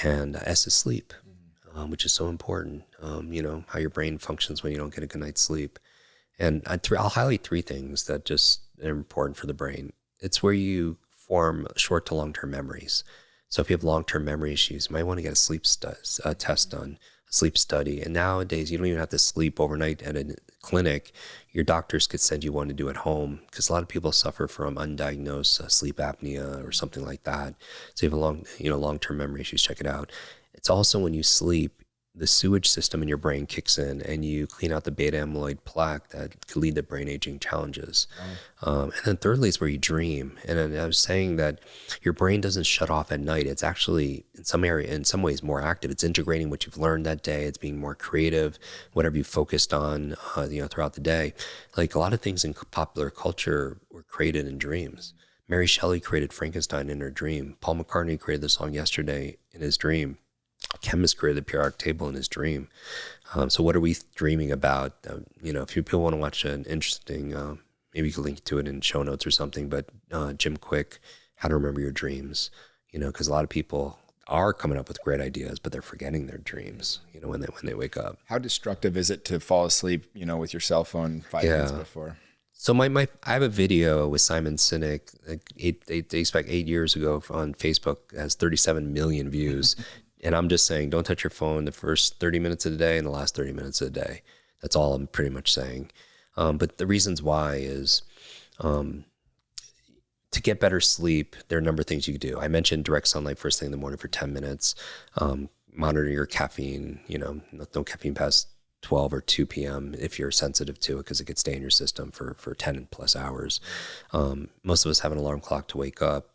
and S is sleep, which is so important. How your brain functions when you don't get a good night's sleep. And I'll highlight three things that just are important for the brain. It's where you form short to long-term memories. So if you have long-term memory issues, you might want to get a sleep test done, a sleep study. And nowadays, you don't even have to sleep overnight at a clinic. Your doctors could send you one to do at home, because a lot of people suffer from undiagnosed sleep apnea or something like that. So you have long-term memory issues, check it out. It's also when you sleep, the sewage system in your brain kicks in, and you clean out the beta amyloid plaque that could lead to brain aging challenges. And then thirdly is where you dream. And I was saying that your brain doesn't shut off at night. It's actually in some ways more active. It's integrating what you've learned that day. It's being more creative, whatever you focused on, throughout the day. Like a lot of things in popular culture were created in dreams. Mary Shelley created Frankenstein in her dream. Paul McCartney created the song Yesterday in his dream. Chemist created the periodic table in his dream. So what are we dreaming about? If people want to watch an interesting, maybe you can link to it in show notes or something, but Jim Kwik, How to Remember Your Dreams, because a lot of people are coming up with great ideas, but they're forgetting their dreams, when they wake up. How destructive is it to fall asleep, with your cell phone 5 minutes before? So I have a video with Simon Sinek, they expect 8 years ago on Facebook, it has 37 million views. And I'm just saying, don't touch your phone the first 30 minutes of the day and the last 30 minutes of the day. That's all I'm pretty much saying. But the reasons why is to get better sleep, there are a number of things you can do. I mentioned direct sunlight first thing in the morning for 10 minutes. Monitor your caffeine, no caffeine past 12 or 2 p.m. if you're sensitive to it, because it could stay in your system for 10 plus hours. Most of us have an alarm clock to wake up.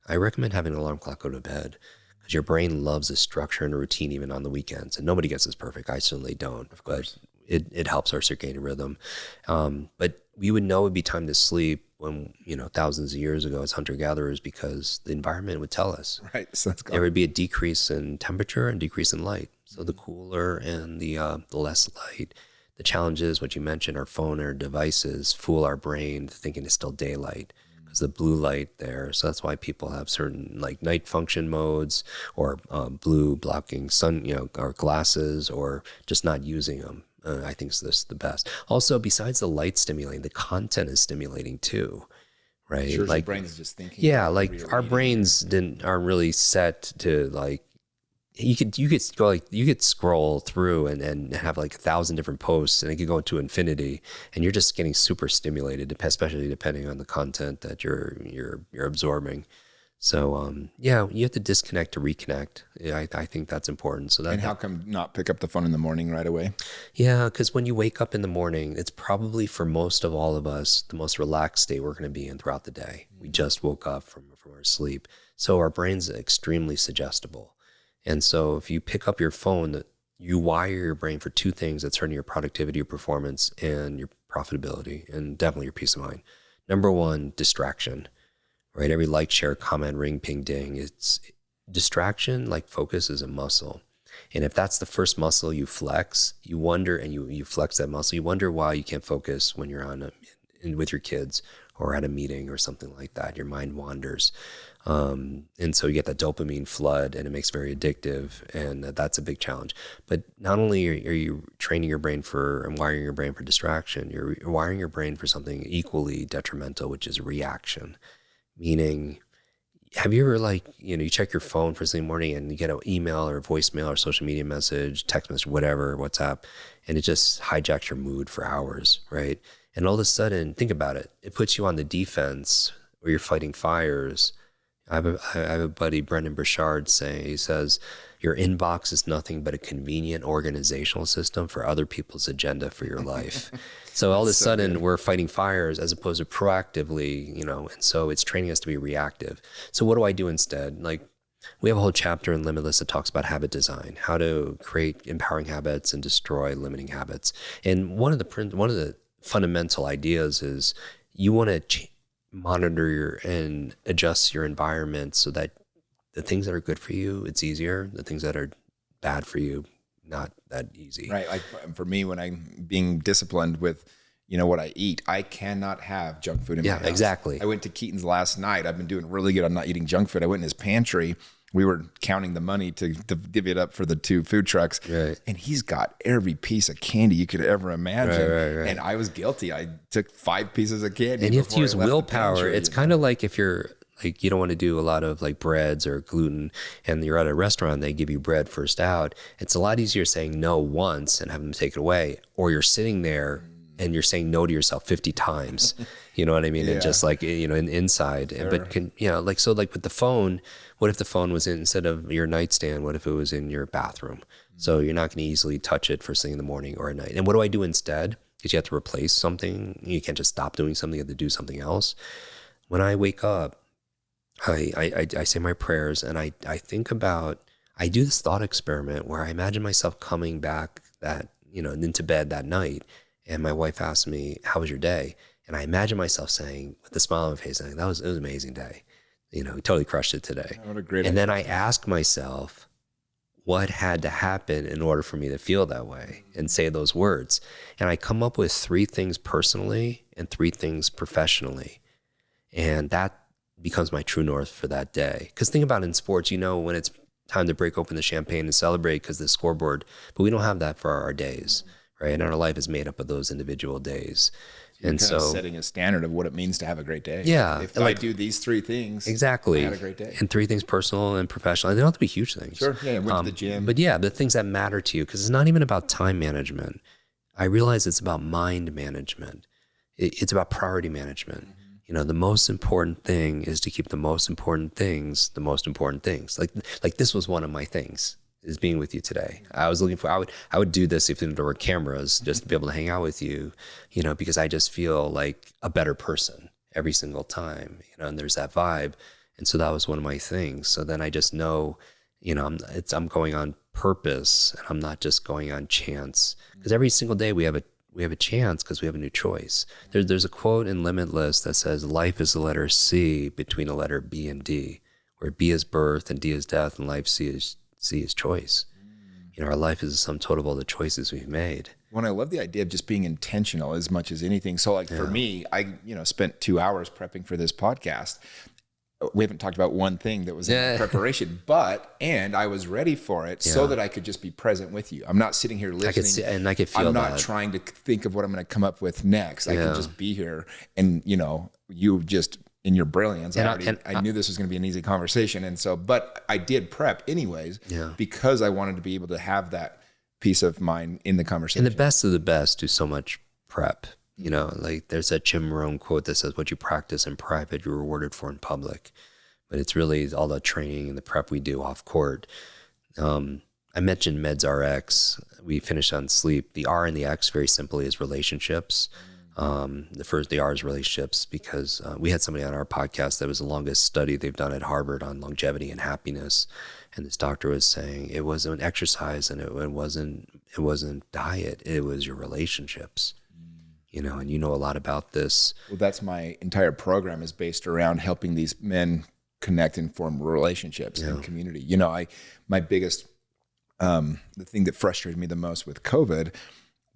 I recommend having an alarm clock go to bed, because your brain loves a structure and a routine even on the weekends. And nobody gets this perfect. I certainly don't. Of course. But it helps our circadian rhythm. But we would know it'd be time to sleep when, thousands of years ago as hunter-gatherers, because the environment would tell us. Right. So there would be a decrease in temperature and decrease in light. So the cooler and the less light. The challenge is what you mentioned, our phone, our devices fool our brain thinking it's still daylight. The blue light there. So that's why people have certain like night function modes, or blue blocking sun, or glasses, or just not using them. I think this is the best. Also, besides the light stimulating, the content is stimulating too, right? Sure, like your brain is just thinking. Yeah, like our brains aren't really set to like. You could scroll through and have like 1,000 different posts, and it could go to infinity, and you're just getting super stimulated, especially depending on the content that you're absorbing. So yeah, you have to disconnect to reconnect. Yeah, I think that's important. So that, And how come not pick up the phone in the morning right away? yeah, because when you wake up in the morning, it's probably for most of all of us the most relaxed state we're going to be in throughout the day. We just woke up from our sleep, so our brain's extremely suggestible. And so if you pick up your phone, you wire your brain for two things that's hurting your productivity, your performance, and your profitability, and definitely your peace of mind. Number one, distraction. Right? Every like, share, comment, ring, ping, ding. It's distraction, like focus is a muscle. And if that's the first muscle you flex, you wonder, and you flex that muscle, you wonder why you can't focus when you're with your kids or at a meeting or something like that. Your mind wanders. And so you get that dopamine flood and it makes it very addictive. And that's a big challenge. But not only are you training your brain and wiring your brain for distraction, you're wiring your brain for something equally detrimental, which is reaction. Meaning, have you ever you check your phone first thing in the morning and you get an email or a voicemail or social media message, text message, whatever, WhatsApp, and it just hijacks your mood for hours, right? And all of a sudden, think about it. It puts you on the defense where you're fighting fires. I have a buddy, Brendan Burchard, he says, your inbox is nothing but a convenient organizational system for other people's agenda for your life. So all of a sudden we're fighting fires as opposed to proactively, and so it's training us to be reactive. So what do I do instead? We have a whole chapter in Limitless that talks about habit design, how to create empowering habits and destroy limiting habits. And one of the fundamental ideas is you want to monitor and adjust your environment so that the things that are good for you, it's easier. The things that are bad for you, not that easy. Right. Like for me, when I'm being disciplined with, what I eat, I cannot have junk food in my house. Yeah, exactly. I went to Keaton's last night. I've been doing really good on not eating junk food. I went in his pantry. We were counting the money to divvy it up for the 2 food trucks. Right. And he's got every piece of candy you could ever imagine. Right. And I was guilty. I took 5 pieces of candy. And you have to use willpower. It's kind of like if you're you don't want to do a lot of breads or gluten and you're at a restaurant, they give you bread first out. It's a lot easier saying no once and have them take it away. Or you're sitting there and you're saying no to yourself 50 times. You know what I mean? Yeah. And just inside. Sure. But with the phone, what if the phone was instead of your nightstand, what if it was in your bathroom? Mm-hmm. So you're not going to easily touch it first thing in the morning or at night. And what do I do instead? Because you have to replace something. You can't just stop doing something. You have to do something else. When I wake up, I say my prayers and I think about, I do this thought experiment where I imagine myself coming back into bed that night. And my wife asked me, how was your day? And I imagine myself saying, with a smile on my face, saying, it was an amazing day. We totally crushed it today. What a great idea. Then I ask myself, what had to happen in order for me to feel that way and say those words? And I come up with 3 things personally and 3 things professionally. And that becomes my true north for that day. Because think about it, in sports, when it's time to break open the champagne and celebrate because the scoreboard, but we don't have that for our days, right? And our life is made up of those individual days. And so setting a standard of what it means to have a great day. Yeah. If I do these 3 things, exactly, I had a great day. And 3 things personal and professional. They don't have to be huge things. Sure. Yeah. Went to the gym. But yeah, the things that matter to you, because it's not even about time management. I realize it's about mind management. It's about priority management. Mm-hmm. The most important thing is to keep the most important things the most important things. Like this was one of my things, is being with you today. I was looking for, I would do this if there were cameras, just to be able to hang out with you, because I just feel like a better person every single time, and there's that vibe. And so that was one of my things. So then I just know, I'm going on purpose and I'm not just going on chance, because every single day we have a chance because we have a new choice. There's a quote in Limitless that says, life is the letter C between a letter B and D, where B is birth and D is death and life C is choice. Our life is the sum total of all the choices we've made. Well, I love the idea of just being intentional as much as anything. So for me, I spent 2 hours prepping for this podcast. We haven't talked about one thing that was in preparation, and I was ready for it so that I could just be present with you. I'm not sitting here listening. I could feel I'm not trying to think of what I'm going to come up with next. I can just be here and, you just in your brilliance. I knew this was going to be an easy conversation. And so, but I did prep anyways, because I wanted to be able to have that peace of mind in the conversation. And the best of the best do so much prep. There's that Jim Rohn quote that says, what you practice in private, you're rewarded for in public. but it's really all the training and the prep we do off court. I mentioned Meds RX. We finished on sleep. The R and the X, very simply, is relationships. The R is relationships, because we had somebody on our podcast that was the longest study they've done at Harvard on longevity and happiness. And this doctor was saying it wasn't exercise and it wasn't diet. It was your relationships, and you know a lot about this. Well, that's my entire program is based around helping these men connect and form relationships and community. My biggest, the thing that frustrated me the most with COVID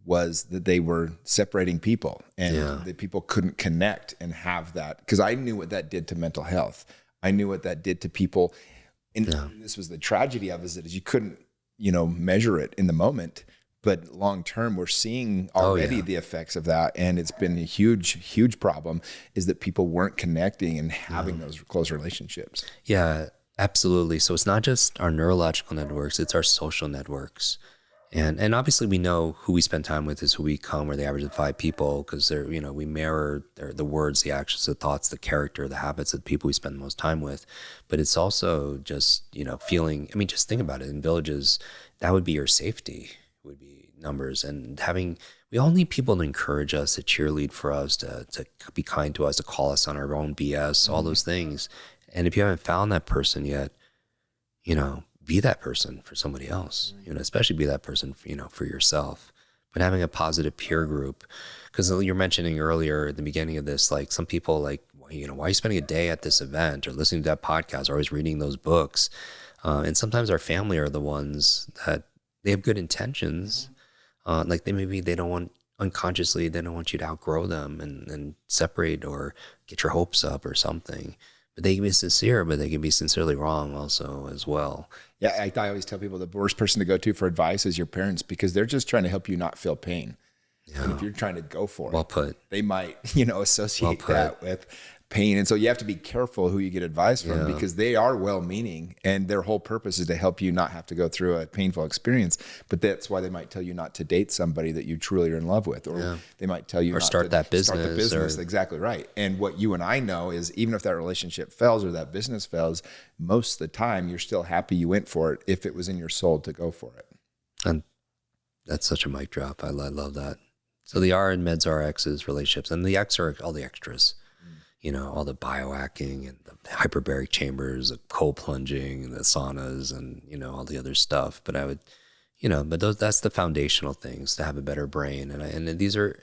was that they were separating people and that people couldn't connect and have that. Because I knew what that did to mental health. I knew what that did to people. And this was the tragedy of it, is you couldn't, measure it in the moment. But long term, we're seeing already the effects of that. And it's been a huge, huge problem, is that people weren't connecting and having those close relationships. Yeah, absolutely. So it's not just our neurological networks, it's our social networks. And obviously we know who we spend time with is who we come, where the average of 5 people, because they're, we mirror the words, the actions, the thoughts, the character, the habits of the people we spend the most time with. But it's also just, feeling, just think about it, in villages, that would be your safety, would be numbers. And we all need people to encourage us, to cheerlead for us, to be kind to us, to call us on our own BS, all those things. And if you haven't found that person yet, be that person for somebody else, especially be that person, for yourself. But having a positive peer group, because you're mentioning earlier at the beginning of this, like some people why are you spending a day at this event or listening to that podcast or always reading those books? And sometimes our family are the ones that they have good intentions. They don't want, unconsciously, they don't want you to outgrow them and separate or get your hopes up or something. But they can be sincere, but they can be sincerely wrong also as well. Yeah, I always tell people the worst person to go to for advice is your parents, because they're just trying to help you not feel pain. Yeah. And if you're trying to go for well put. They might, associate that with pain. And so you have to be careful who you get advice from, because they are well-meaning and their whole purpose is to help you not have to go through a painful experience. But that's why they might tell you not to date somebody that you truly are in love with, or they might tell you or not start to that business. Start the business. Exactly right. And what you and I know is, even if that relationship fails or that business fails, most of the time you're still happy you went for it if it was in your soul to go for it. And that's such a mic drop. I love that. So the R in Meds RX is relationships, and the X are all the extras. All the biohacking and the hyperbaric chambers, the cold plunging and the saunas and, all the other stuff. But I would, that's the foundational things to have a better brain. And these are,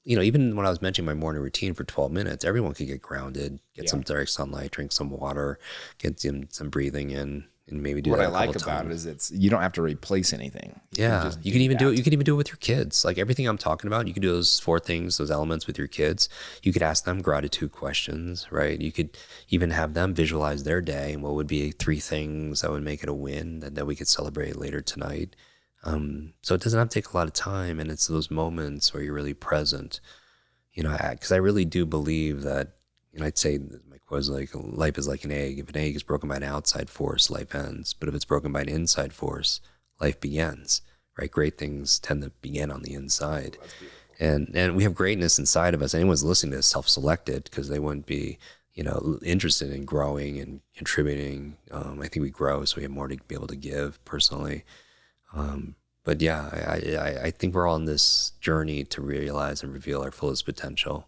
even when I was mentioning my morning routine for 12 minutes, everyone could get grounded, get some direct sunlight, drink some water, get some breathing in, and maybe do what that I like about it is you don't have to replace anything. You can even do it. You can even do it with your kids. Like everything I'm talking about, you can do those 4 things, those elements with your kids. You could ask them gratitude questions, right? You could even have them visualize their day and what would be 3 things that would make it a win that we could celebrate later tonight. So it doesn't have to take a lot of time, and it's those moments where you're really present. Because I really do believe that, I'd say my quote is life is like an egg. If an egg is broken by an outside force, life ends. But if it's broken by an inside force, life begins, right? Great things tend to begin on the inside. And we have greatness inside of us. Anyone's listening to this self-selected, because they wouldn't be, interested in growing and contributing. I think we grow, so we have more to be able to give personally. But yeah, I think we're all on this journey to realize and reveal our fullest potential,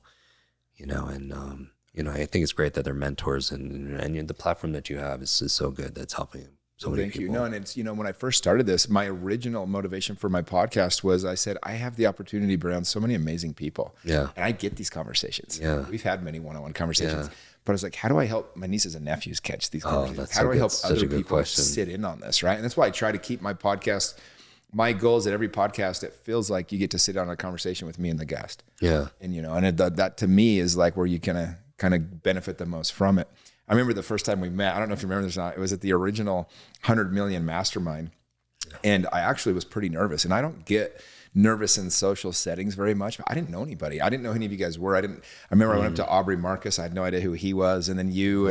I think it's great that they're mentors, and the platform that you have is so good. That's helping so many people. Thank you. No, and it's, when I first started this, my original motivation for my podcast was, I said, I have the opportunity to be around so many amazing people. Yeah. And I get these conversations. Yeah. We've had many one-on-one conversations. Yeah. But I was like, how do I help my nieces and nephews catch these conversations? How do I help other people sit in on this, right? And that's why I try to keep my podcast. My goal is at every podcast, it feels like you get to sit on a conversation with me and the guest. Yeah. And, that to me is like where you kind of benefit the most from it. I remember the first time we met, I don't know if you remember this or not, it was at the original 100 Million Mastermind. And I actually was pretty nervous, and I don't get nervous in social settings very much. I didn't know anybody. I didn't know who any of you guys were. I remember I went up to Aubrey Marcus. I had no idea who he was. And then you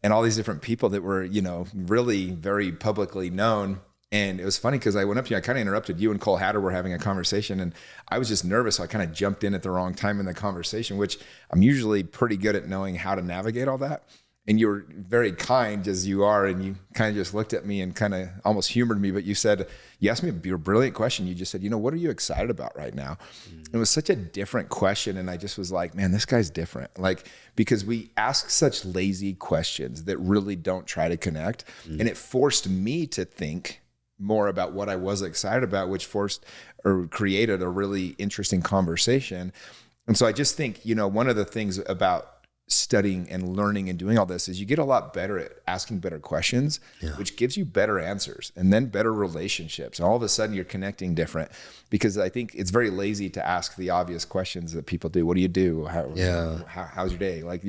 and all these different people that were, really very publicly known. And it was funny because I went up to you, I kind of interrupted you and Cole Hatter were having a conversation, and I was just nervous. So I kind of jumped in at the wrong time in the conversation, which I'm usually pretty good at knowing how to navigate all that. and you were very kind as you are, and you kind of just looked at me and kind of almost humored me, but you asked me a brilliant question. You just said, what are you excited about right now? It was such a different question. And I just was like, man, this guy's different. Like, because we ask such lazy questions that really don't try to connect. And it forced me to think more about what I was excited about, which forced or created a really interesting conversation. And so I just think, one of the things about studying and learning and doing all this is you get a lot better at asking better questions, which gives you better answers and then better relationships. And all of a sudden you're connecting different, because I think it's very lazy to ask the obvious questions that people do. What do you do? How's your day? Like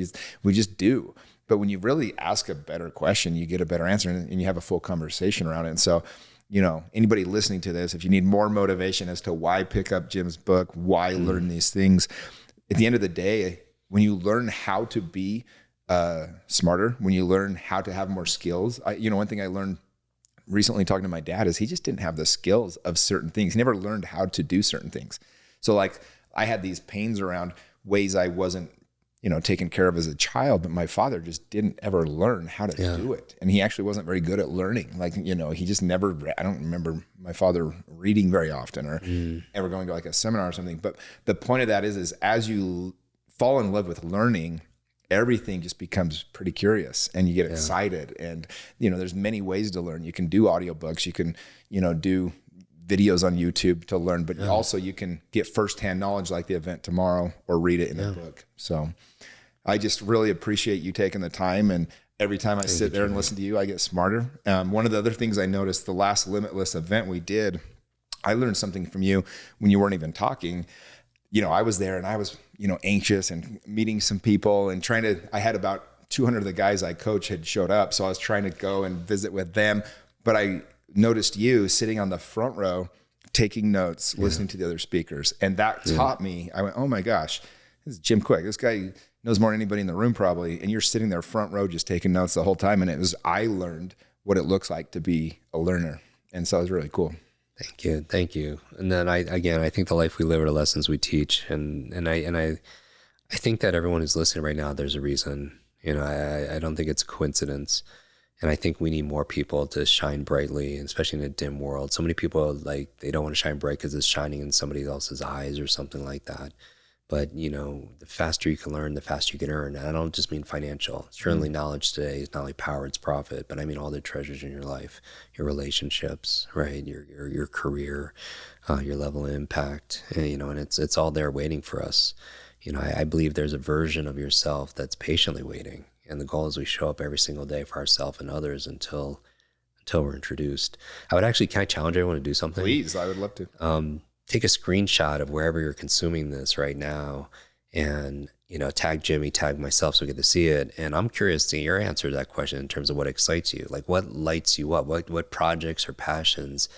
we just do. But when you really ask a better question, you get a better answer, and you have a full conversation around it. And so, anybody listening to this, if you need more motivation as to why pick up Jim's book, why learn these things, at the end of the day, when you learn how to be smarter, when you learn how to have more skills, one thing I learned recently talking to my dad is he just didn't have the skills of certain things. He never learned how to do certain things. So like I had these pains around ways I wasn't, taken care of as a child, but my father just didn't ever learn how to do it. And he actually wasn't very good at learning. Like, he just never, I don't remember my father reading very often or ever going to like a seminar or something. But the point of that is as you fall in love with learning, everything just becomes pretty curious and you get excited. And, there's many ways to learn. You can do audiobooks, you can, do videos on YouTube to learn, but also you can get firsthand knowledge like the event tomorrow or read it in a book. So I just really appreciate you taking the time. And every time I sit there and listen to you, I get smarter. One of the other things I noticed, the last Limitless event we did, I learned something from you when you weren't even talking. I was there and I was, anxious and meeting some people and I had about 200 of the guys I coach had showed up. So I was trying to go and visit with them, but I noticed you sitting on the front row, taking notes, listening to the other speakers. And that taught me, I went, oh my gosh, this is Jim Kwik. This guy knows more than anybody in the room probably. And you're sitting there front row, just taking notes the whole time. And I learned what it looks like to be a learner. And so it was really cool. Thank you. And then I think the life we live are the lessons we teach. And I think that everyone who's listening right now, there's a reason. I don't think it's a coincidence. And I think we need more people to shine brightly, especially in a dim world. So many people, they don't want to shine bright because it's shining in somebody else's eyes or something like that. But, the faster you can learn, the faster you can earn. And I don't just mean financial. Certainly knowledge today is not only power, it's profit. But I mean all the treasures in your life, your relationships, right? Your career, your level of impact, and it's all there waiting for us. I believe there's a version of yourself that's patiently waiting. And the goal is we show up every single day for ourselves and others until we're introduced. Can I challenge everyone to do something? Please, I would love to. Take a screenshot of wherever you're consuming this right now and, tag Jimmy, tag myself so we get to see it. And I'm curious to your answer to that question in terms of what excites you. Like what lights you up? What projects or passions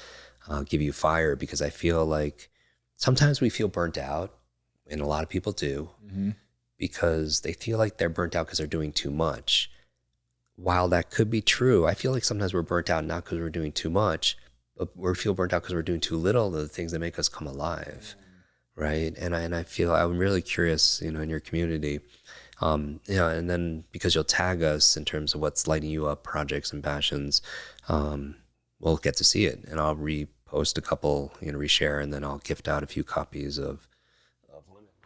give you fire? Because I feel like sometimes we feel burnt out, and a lot of people do. Because they feel like they're burnt out because they're doing too much. While that could be true, I feel like sometimes we're burnt out not because we're doing too much, but we feel burnt out because we're doing too little of the things that make us come alive, right? And I feel I'm really curious, in your community, and then because you'll tag us in terms of what's lighting you up, projects and passions, we'll get to see it, and I'll repost a couple, reshare, and then I'll gift out a few copies of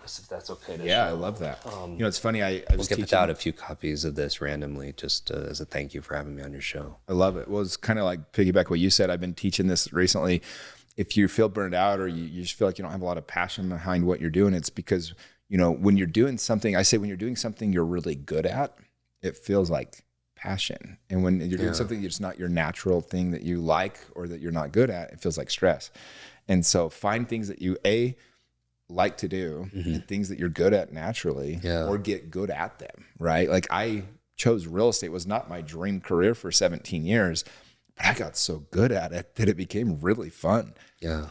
Limitless, if that's okay to I show. love that. It's funny. I was gift out a few copies of this randomly, just as a thank you for having me on your show. I love it. Well, it's kind of like piggyback what you said. I've been teaching this recently. If you feel burned out or you just feel like you don't have a lot of passion behind what you're doing, it's because, when you're doing something, when you're doing something you're really good at, it feels like passion. And when you're doing something that's not your natural thing that you like or that you're not good at, it feels like stress. And so find things that you, like to do and things that you're good at naturally or get good at them, right? Like I chose real estate, was not my dream career for 17 years, but I got so good at it that it became really fun.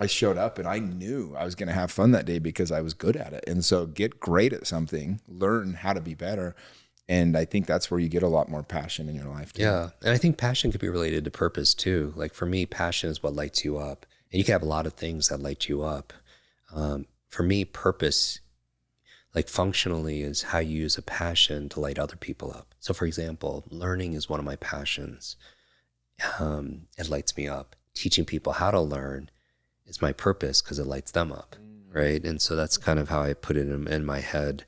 I showed up and I knew I was going to have fun that day because I was good at it. And so get great at something, learn how to be better. And I think that's where you get a lot more passion in your life too. Yeah. And I think passion could be related to purpose too. Like for me, passion is what lights you up, and you can have a lot of things that light you up. For me, purpose, Like functionally is how you use a passion to light other people up. So for example, learning is one of my passions. It lights me up. Teaching people how to learn is my purpose because it lights them up, right? And so that's kind of how I put it in my head,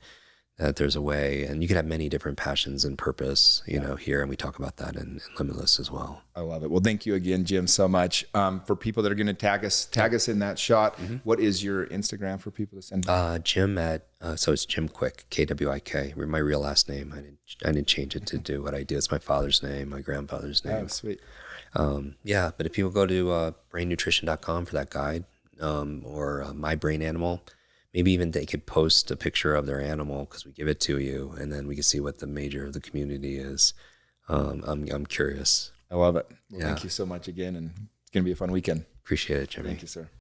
that there's a way, and you can have many different passions and purpose, you know, here, and we talk about that in Limitless as well. I love it. Well, thank you again, Jim, so much. For people that are going to tag us in that shot, what is your Instagram for people to send? Jim so it's Jim Kwik, Kwik, my real last name. I didn't change it to do what I do. It's my father's name, my grandfather's name. Oh, sweet. Yeah, but if people go to brainnutrition.com for that guide, or My Brain Animal, maybe even they could post a picture of their animal because we give it to you, and then we can see what the major of the community is. I'm curious. I love it. Well, thank you so much again, and it's going to be a fun weekend. Appreciate it, Jimmy. Thank you, sir.